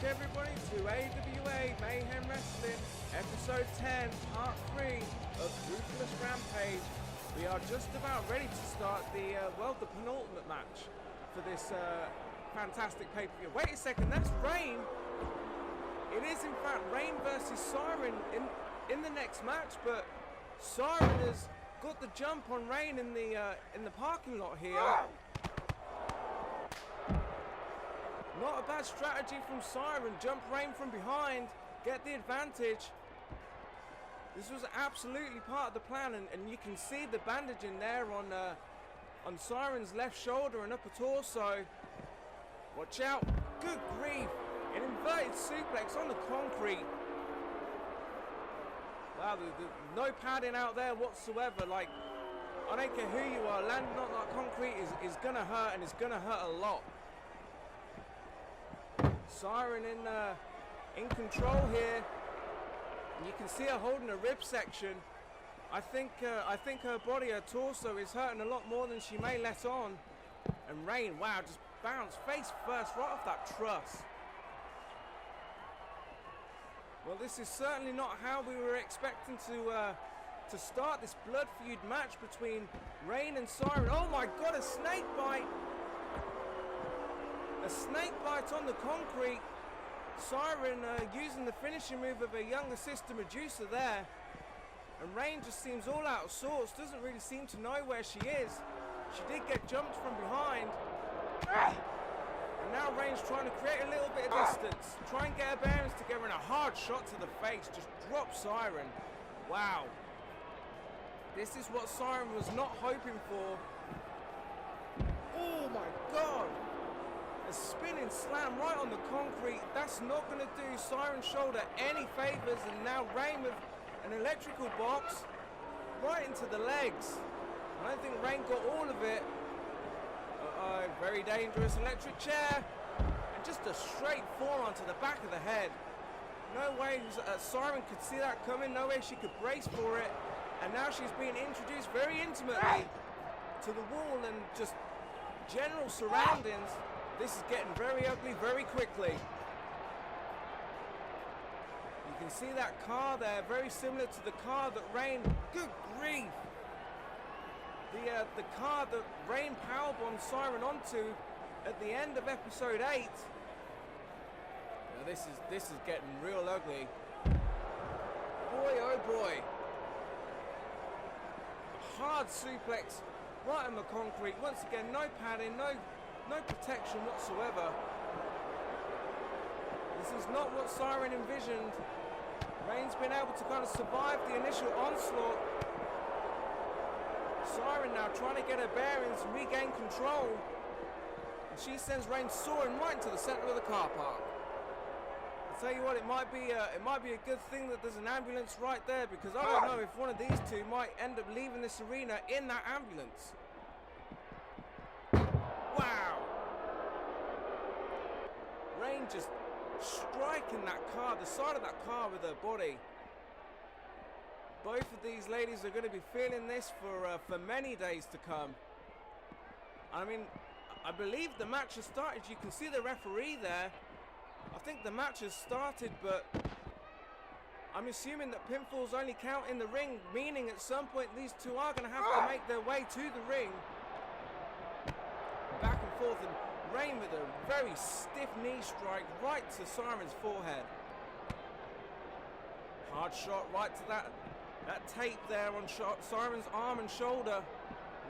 back, everybody, to AWA Mayhem Wrestling, episode 10, part 3 of Ruthless Rampage. We are just about ready to start the, the penultimate match for this fantastic pay-per-view. Wait a second, that's Raine. It is, in fact, Raine versus Siren in the next match, but Siren has got the jump on Raine in the parking lot here. Not a bad strategy from Siren. Jump Raine from behind, get the advantage. This was absolutely part of the plan, and you can see the bandaging there on Siren's left shoulder and upper torso. Watch out. Good grief. An inverted suplex on the concrete. Wow, there's no padding out there whatsoever. Like, I don't care who you are, landing on that concrete is going to hurt, and it's going to hurt a lot. Siren in control here. And you can see her holding a rib section. I think her body, her torso is hurting a lot more than she may let on. And Raine, wow, just bounced face first right off that truss. Well, this is certainly not how we were expecting to start this blood feud match between Raine and Siren. Oh my God, a snake bite! A snake bite on the concrete. Siren using the finishing move of her younger sister Medusa there. And Raine just seems all out of sorts, doesn't really seem to know where she is. She did get jumped from behind. And now Raine's trying to create a little bit of distance. Try and get her bearings together, and a hard shot to the face. Just drop Siren. Wow. This is what Siren was not hoping for. Oh my God. A spinning slam right on the concrete. That's not going to do Siren's shoulder any favors. And now Raine with an electrical box right into the legs. I don't think Raine got all of it. Very dangerous electric chair. And just a straight forearm to the back of the head. No way Siren could see that coming. No way she could brace for it. And now she's being introduced very intimately to the wall and just general surroundings. This is getting very ugly very quickly. You can see that car there, very similar to the car that Raine, good grief. The car that Raine powerbombed Siren onto at the end of episode 8. Now this is getting real ugly. Boy, oh boy. Hard suplex right on the concrete. Once again, no padding, no protection whatsoever. This is not what Siren envisioned. Raine's been able to kind of survive the initial onslaught. Siren now trying to get her bearings and regain control. And she sends Raine soaring right into the center of the car park. I'll tell you what, it might be a good thing that there's an ambulance right there, because I don't know if one of these two might end up leaving this arena in that ambulance. Raine just striking that car, the side of that car with her body. Both of these ladies are going to be feeling this for many days to come. I mean, I believe the match has started. You can see the referee there. I think the match has started, but I'm assuming that pinfalls only count in the ring, meaning at some point these two are going to have to make their way to the ring. Back and forth, and Raine with a very stiff knee strike right to Siren's forehead. Hard shot right to that tape there on Siren's arm and shoulder.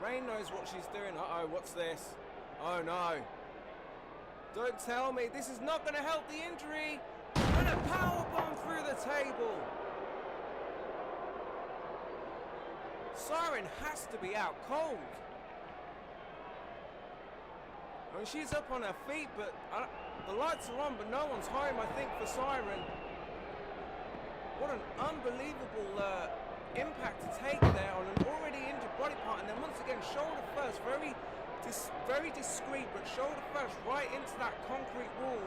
Raine knows what she's doing. Uh-oh, what's this? Oh no. Don't tell me this is not going to help the injury. And a powerbomb through the table. Siren has to be out cold. I mean, she's up on her feet, but the lights are on, but no one's home, I think, for Siren. What an unbelievable impact to take there on an already injured body part, and then once again, shoulder first, very discreet, but shoulder first, right into that concrete wall.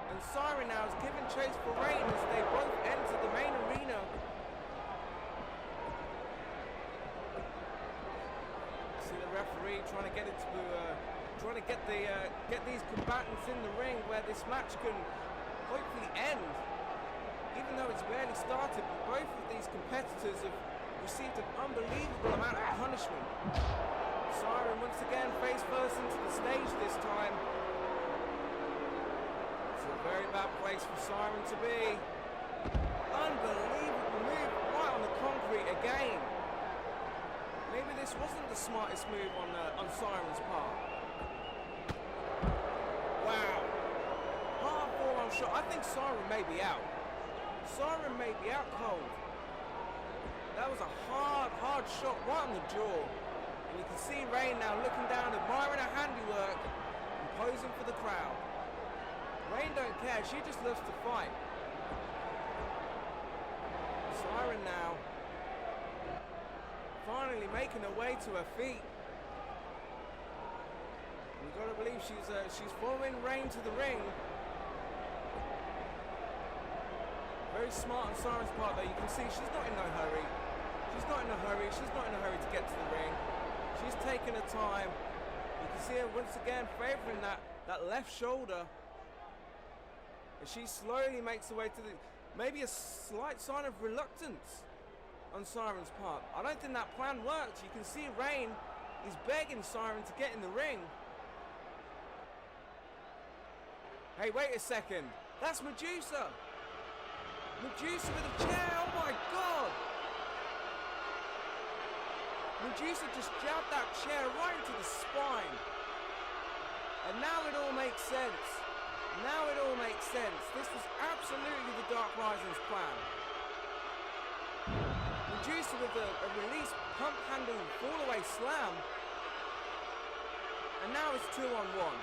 And Siren now is giving chase for Raine as they both enter the main arena. See the referee trying to get into, trying to get these combatants in the ring where this match can hopefully end, even though it's barely started. But both of these competitors have received an unbelievable amount of punishment. Siren once again face first into the stage this time. It's a very bad place for Siren to be. Unbelievable move right on the concrete again. Maybe this wasn't the smartest move on Siren's part. Wow. Hard forearm shot. I think Siren may be out. Siren may be out cold. That was a hard shot right on the jaw. And you can see Raine now looking down, admiring her handiwork and posing for the crowd. Raine don't care, she just loves to fight. Siren now finally making her way to her feet. We've got to believe she's following Raine to the ring. Very smart on Siren's part though. You can see she's not in no hurry. She's not in a hurry. She's not in a hurry to get to the ring. She's taking her time. You can see her once again favouring that left shoulder. And she slowly makes her way to the... Maybe a slight sign of reluctance on Siren's part. I don't think that plan worked. You can see Raine is begging Siren to get in the ring. Hey, wait a second. That's Medusa. Medusa with a chair. Oh my God. Medusa just jabbed that chair right into the spine. And now it all makes sense. Now it all makes sense. This was absolutely the Dark Rising's plan. Medusa with a release pump handle fall away slam. And now it's 2-on-1.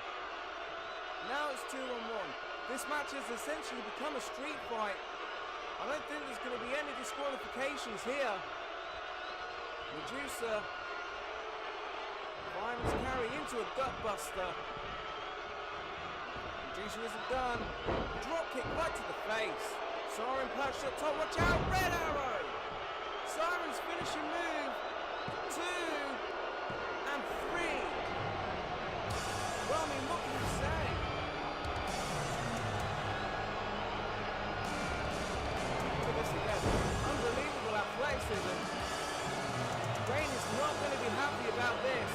Now it's 2-on-1. This match has essentially become a street fight. I don't think there's going to be any disqualifications here. Medusa finds carry into a gut buster. Medusa isn't done. Drop kick right to the face. Siren perched up top. Watch out! Red arrow! Siren's finishing move. 2 and 3. Well, I mean, what can you say? Look at this again. Unbelievable athleticism. Raine is not going to be happy about this.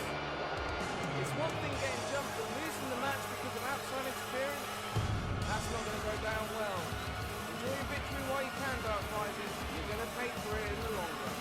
It's one thing getting jumped, but losing the match because of outside interference, that's not going to go down well. Enjoy your victory while you can, Dark Rising. You're going to pay for it in the long run.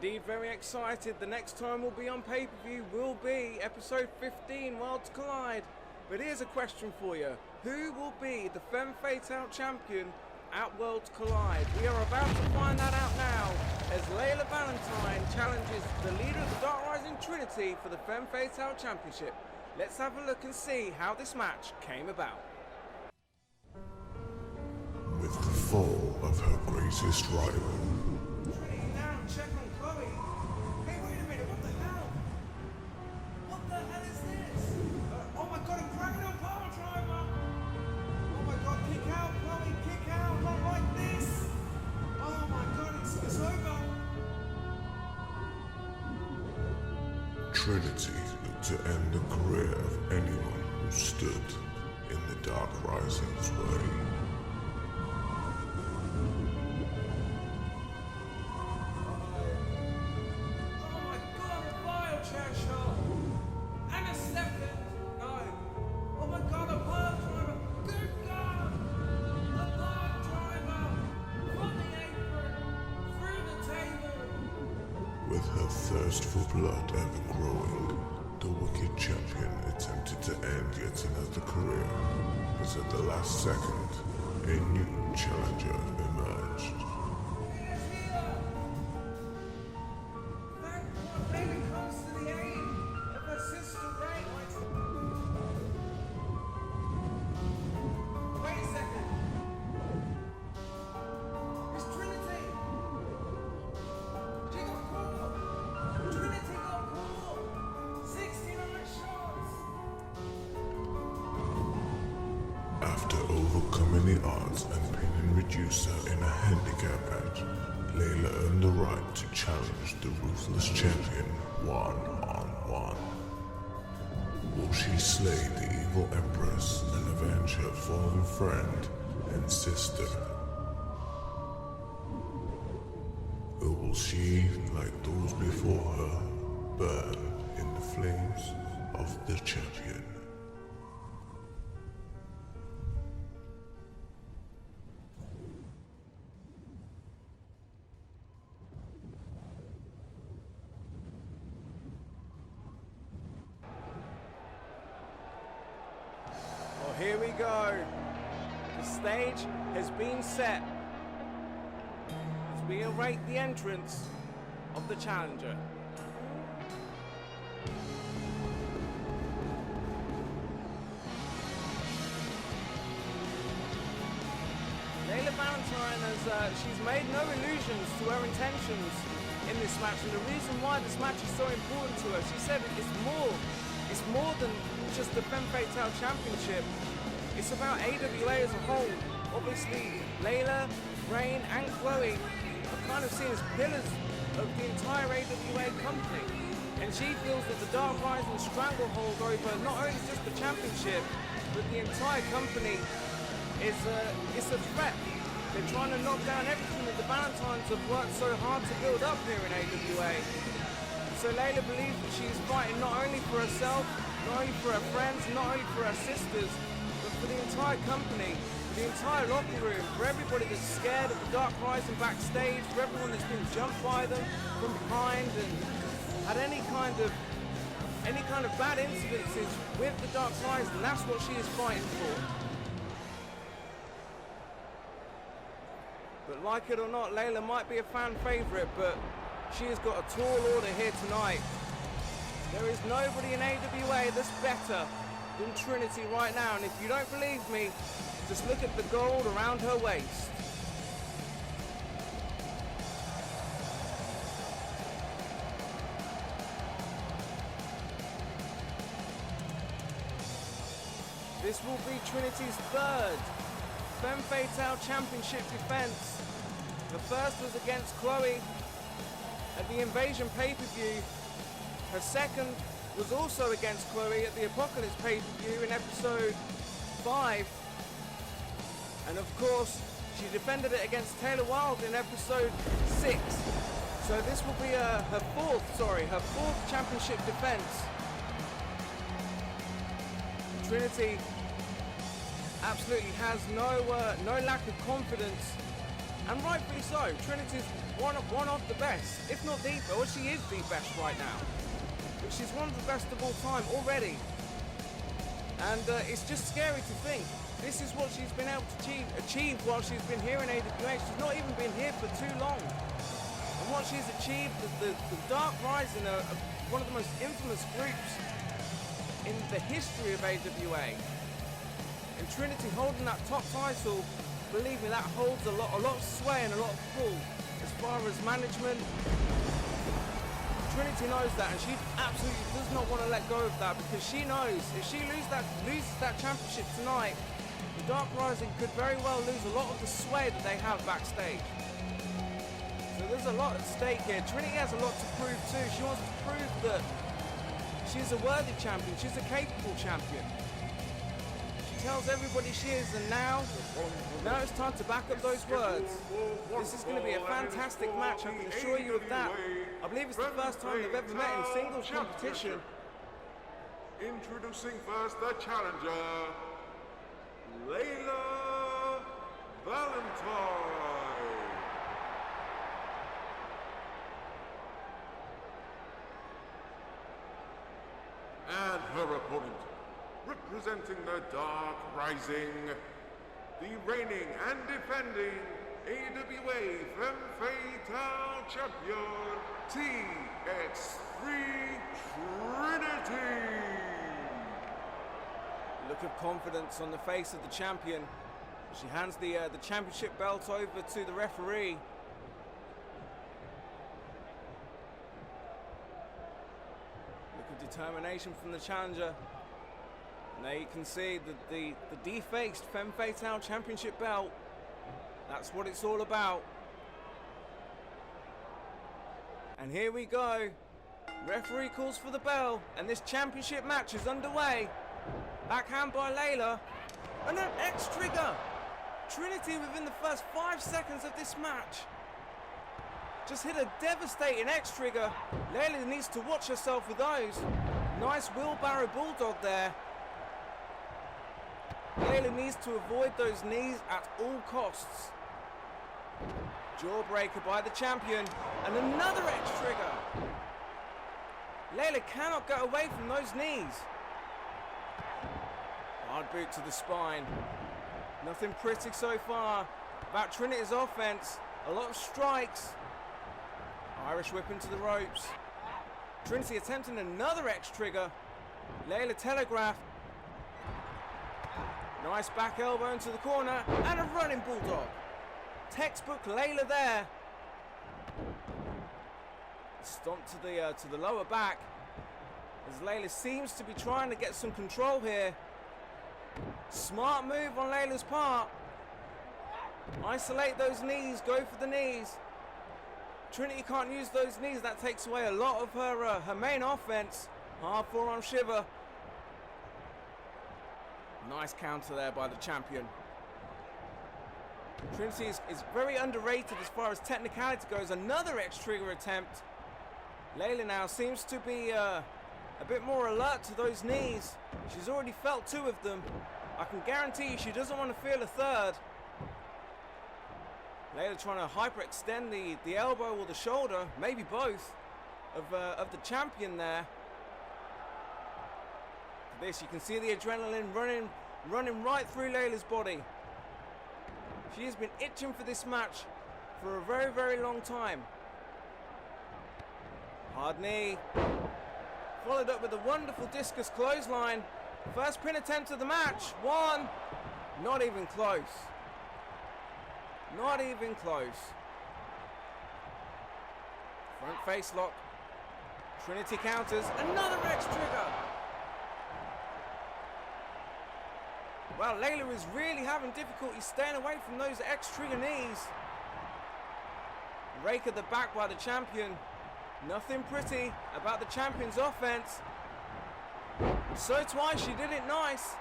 Indeed, very excited. The next time we'll be on pay-per-view will be episode 15, Worlds Collide. But here's a question for you. Who will be the Femme Fatal Champion at Worlds Collide? We are about to find that out now as Layla Valentine challenges the leader of the Dark Rising Trinity for the Femme Fatal Championship. Let's have a look and see how this match came about. With the fall of her greatest rival, Check on Chloe. Hey, wait a minute, what the hell? What the hell is this? Oh my God, a crocodile power driver! Oh my God, kick out, Chloe, kick out, not like this! Oh my God, it's over! Trinity looked to end the career of anyone who stood in the Dark Rising's way. With her thirst for blood ever growing, the wicked champion attempted to end yet another career, but at the last second, a new challenger emerged. Thank God Layla comes to the aid of her sister Raine. overcoming the odds and pinning Reducer in a handicap match, Layla earned the right to challenge the Ruthless champion one-on-one. Will she slay the evil Empress and avenge her fallen friend and sister? Or will she, like those before her, burn in the flames of the champion? Well, here we go. The stage has been set as we await the entrance of the challenger. Layla Valentine she's made no illusions to her intentions in this match, and the reason why this match is so important to her, she said it's more than just the Femme Fatal Championship. It's about AWA as a whole. Obviously, Layla, Raine, and Chloe are kind of seen as pillars of the entire AWA company, and she feels that the Dark Rising stranglehold over not only just the championship, but the entire company is a threat. They're trying to knock down everything that the Valentines have worked so hard to build up here in AWA. So Layla believes that she's fighting not only for herself, not only for her friends, not only for her sisters, but for the entire company, the entire locker room, for everybody that's scared of the Dark Rising backstage, for everyone that's been jumped by them from behind and had any kind of bad incidences with the Dark Rising. That's what she is fighting for. But like it or not, Layla might be a fan favourite, but she has got a tall order here tonight. There is nobody in AWA that's better than Trinity right now, and if you don't believe me, just look at the gold around her waist. This will be Trinity's third Femme Fatal Championship defense. The first was against Chloe at the Invasion pay-per-view. Her second was also against Chloe at the Apocalypse pay-per-view in episode 5. And of course, she defended it against Taylor Wilde in episode 6. So this will be her fourth championship defense. Trinity absolutely has no lack of confidence, and rightfully so. Trinity's one of the best, if not the best. Well, she is the best right now, but she's one of the best of all time already. And it's just scary to think this is what she's been able to achieve while she's been here in AWA. She's not even been here for too long, and what she's achieved, the Dark Rising are one of the most infamous groups in the history of AWA. And Trinity holding that top title, believe me, that holds a lot of sway and a lot of pull as far as management. Trinity knows that, and she absolutely does not want to let go of that, because she knows if she loses that championship tonight, the Dark Rising could very well lose a lot of the sway that they have backstage. So there's a lot at stake here. Trinity has a lot to prove too. She wants to prove that she's a worthy champion, she's a capable champion. She tells everybody she is, and now it's time to back up those words. This is going to be a fantastic match, I can assure you of that. I believe it's the first time they've ever met in singles competition. Introducing first the challenger, Layla Valentine. And her opponent, representing the Dark Rising, the reigning and defending AWA Femme Fatal Champion, Pt.3 Trinity. Look of confidence on the face of the champion. She hands the championship belt over to the referee. Look of determination from the challenger. Now you can see the defaced Femme Fatal Championship belt. That's what it's all about. And here we go. Referee calls for the bell, and this championship match is underway. Backhand by Layla, and an X trigger. Trinity within the first 5 seconds of this match just hit a devastating X trigger. Layla needs to watch herself with those. Nice wheelbarrow bulldog there. Layla needs to avoid those knees at all costs. Jawbreaker by the champion, and another X trigger. Layla cannot get away from those knees. Hard boot to the spine. Nothing pretty so far about Trinity's offense. A lot of strikes. Irish whip into the ropes. Trinity attempting another X trigger. Layla telegraphed. Nice back elbow into the corner, and a running bulldog. Textbook Layla there. Stomp to the lower back, as Layla seems to be trying to get some control here. Smart move on Layla's part. Isolate those knees, go for the knees. Trinity can't use those knees, that takes away a lot of her main offense. Hard forearm shiver. Nice counter there by the champion. Trinity is very underrated as far as technicality goes. Another X trigger attempt. Layla now seems to be a bit more alert to those knees. She's already felt 2 of them. I can guarantee you she doesn't want to feel a third. Layla trying to hyperextend the elbow or the shoulder, maybe both, of the champion there. For this, you can see the adrenaline running right through Layla's body. She has been itching for this match for a very, very long time. Hard knee. Followed up with a wonderful discus clothesline. First pin attempt of the match. 1. Not even close. Not even close. Front face lock. Trinity counters. Another X trigger. Well, Layla is really having difficulty staying away from those X trigger knees. Rake at the back by the champion. Nothing pretty about the champion's offense. So twice she did it nice.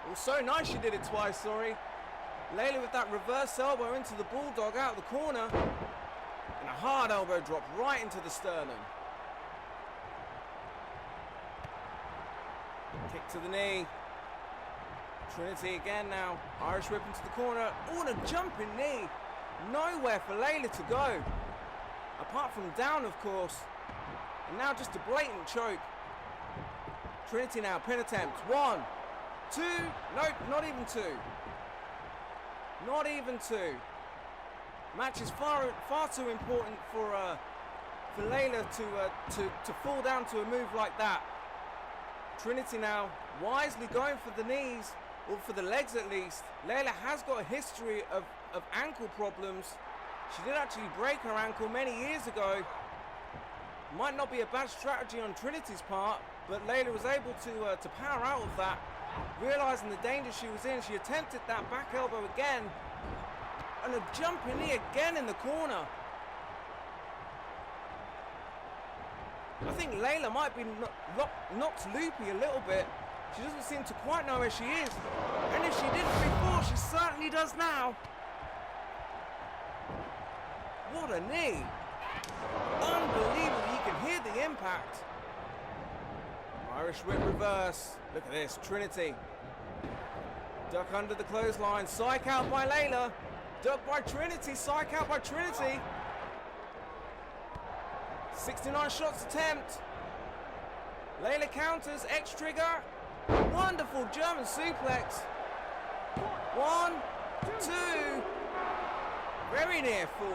Well, so nice she did it twice, sorry. Layla with that reverse elbow into the bulldog out of the corner. And a hard elbow drop right into the sternum. Kick to the knee. Trinity again now. Irish whip into the corner. Oh, and a jumping knee. Nowhere for Layla to go. Apart from down, of course. And now just a blatant choke. Trinity now, pin attempt. 1, 2, nope, not even 2. Not even 2. Match is far too important for Layla to fall down to a move like that. Trinity now wisely going for the knees, or for the legs at least. Layla has got a history of ankle problems. She did actually break her ankle many years ago. Might not be a bad strategy on Trinity's part, but Layla was able to power out of that. Realizing the danger she was in, she attempted that back elbow again. And a jumping knee again in the corner. I think Layla might be knocked loopy a little bit. She doesn't seem to quite know where she is. And if she didn't before, she certainly does now. What a knee. Unbelievable, you can hear the impact. Irish whip reverse. Look at this, Trinity. Duck under the clothesline, psych out by Layla. Duck by Trinity, psych out by Trinity. 69 shots attempt. Layla counters, X trigger. Wonderful German suplex. 1, 2. Very near fall.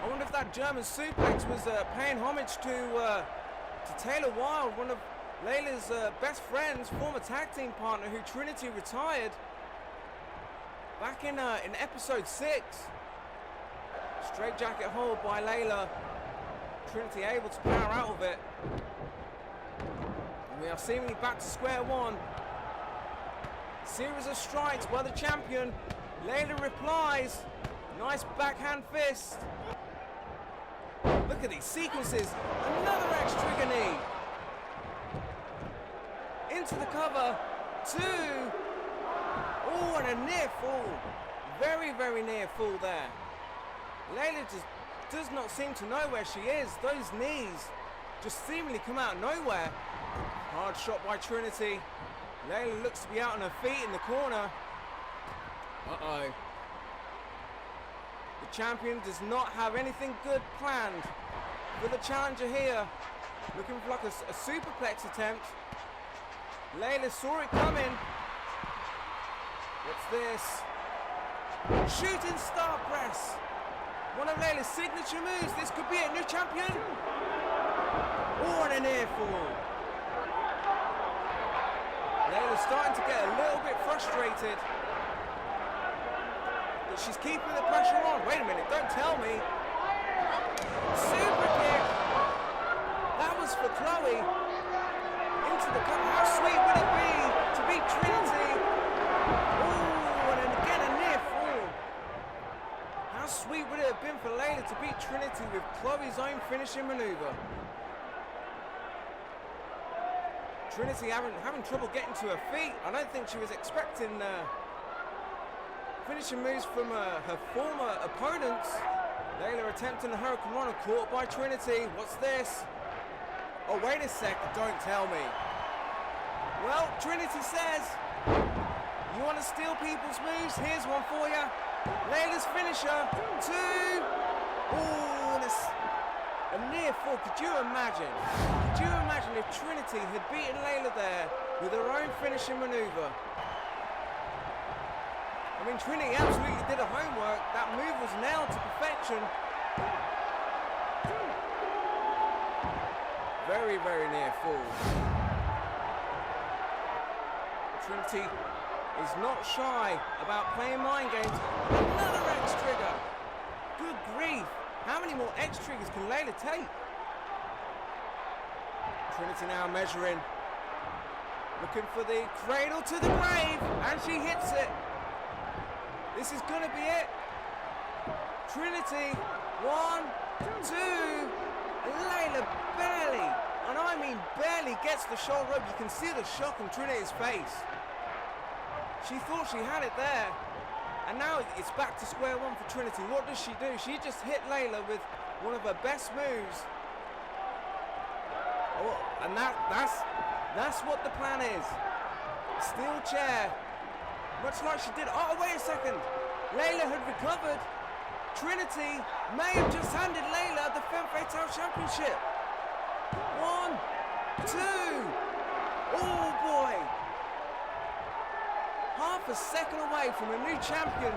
I wonder if that German suplex was paying homage to Taylor Wilde, one of Layla's best friends, former tag team partner who Trinity retired back in episode 6. Straight jacket hold by Layla. Trinity able to power out of it. We are seemingly back to square one. Series of strikes by the champion. Layla replies. Nice backhand fist. Look at these sequences. Another X-trigger knee. Into the cover. 2. Oh, and a near fall. Very, very near fall there. Layla just does not seem to know where she is. Those knees just seemingly come out of nowhere. Hard shot by Trinity. Layla looks to be out on her feet in the corner. Uh-oh. The champion does not have anything good planned for the challenger here. Looking for like a superplex attempt. Layla saw it coming. What's this? Shooting star press. One of Layla's signature moves. This could be a new champion. Oh, and an air fall. Layla's starting to get a little bit frustrated. But she's keeping the pressure on. Wait a minute, don't tell me. Super kick. That was for Chloe. Into the cover. How sweet would it be to beat Trinity? Oh, and then again a near fall. How sweet would it have been for Layla to beat Trinity with Chloe's own finishing maneuver? Trinity having trouble getting to her feet. I don't think she was expecting finishing moves from her former opponents. Layla attempting a Hurricane Runner, caught by Trinity. What's this? Oh, wait a sec, don't tell me. Well, Trinity says, you want to steal people's moves? Here's one for you. Layla's finisher. 2. Oh, and it's a near fall. Could you imagine? Could you imagine if Trinity had beaten Layla there with her own finishing maneuver? I mean, Trinity absolutely did her homework. That move was nailed to perfection. Very, very near fall. Trinity is not shy about playing mind games. Another X trigger. Good grief. How many more X triggers can Layla take? Trinity now measuring. Looking for the cradle to the grave. And she hits it. This is going to be it. Trinity. 1, 2. Layla barely, and I mean barely, gets the shoulder up. You can see the shock on Trinity's face. She thought she had it there. And now it's back to square one for Trinity. What does she do? She just hit Layla with one of her best moves. Oh, and that's what the plan is. Steel chair. Much like she did. Oh, wait a second. Layla had recovered. Trinity may have just handed Layla the Femme Fatal Championship. 1, 2. Oh boy. Half a second away from a new champion.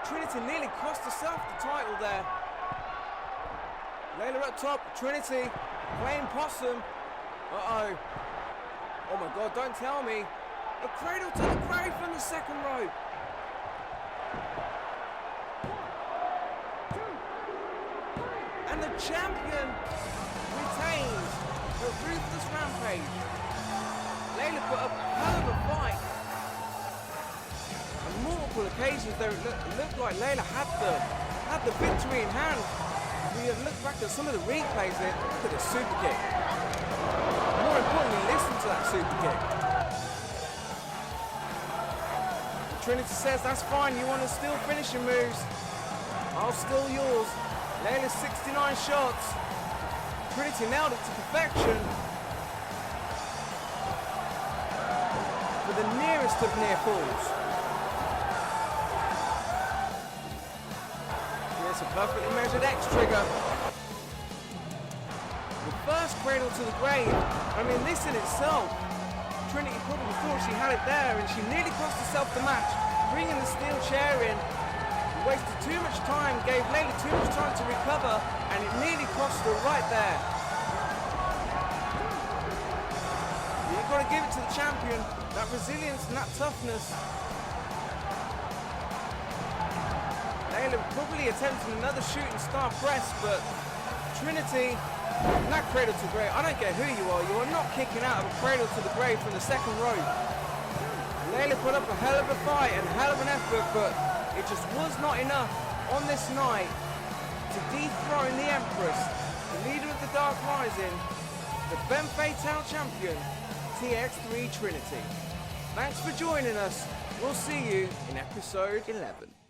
Trinity nearly cost herself the title there. Layla up top. Trinity playing possum. Uh-oh. Oh my God, don't tell me. A cradle to the grave from the second rope. And the champion retains the Ruthless Rampage. Layla put up a hell of a fight. On multiple occasions there it looked like Layla had the victory in hand. We have looked back at some of the replays there. Look at the super kick. More importantly, listen to that super kick. Trinity says, that's fine, you want to steal finishing moves. I'll steal yours. Layla's 69 shots. Trinity nailed it to perfection. For the nearest of near falls. Here's a perfectly measured X trigger. The first cradle to the grave. I mean, this in itself, Trinity probably thought she had it there, and she nearly cost herself the match, bringing the steel chair in. Wasted too much time, gave Layla too much time to recover, and it nearly cost her right there. You've got to give it to the champion, that resilience and that toughness. Layla probably attempting another shooting star press, but Trinity And that cradle to grave, I don't care who you are not kicking out of a cradle to the grave from the second rope. Layla put up a hell of a fight and a hell of an effort, but it just was not enough on this night to dethrone the Empress, the leader of the Dark Rising, the Femme Fatal Champion, Pt.3 Trinity. Thanks for joining us. We'll see you in episode 11.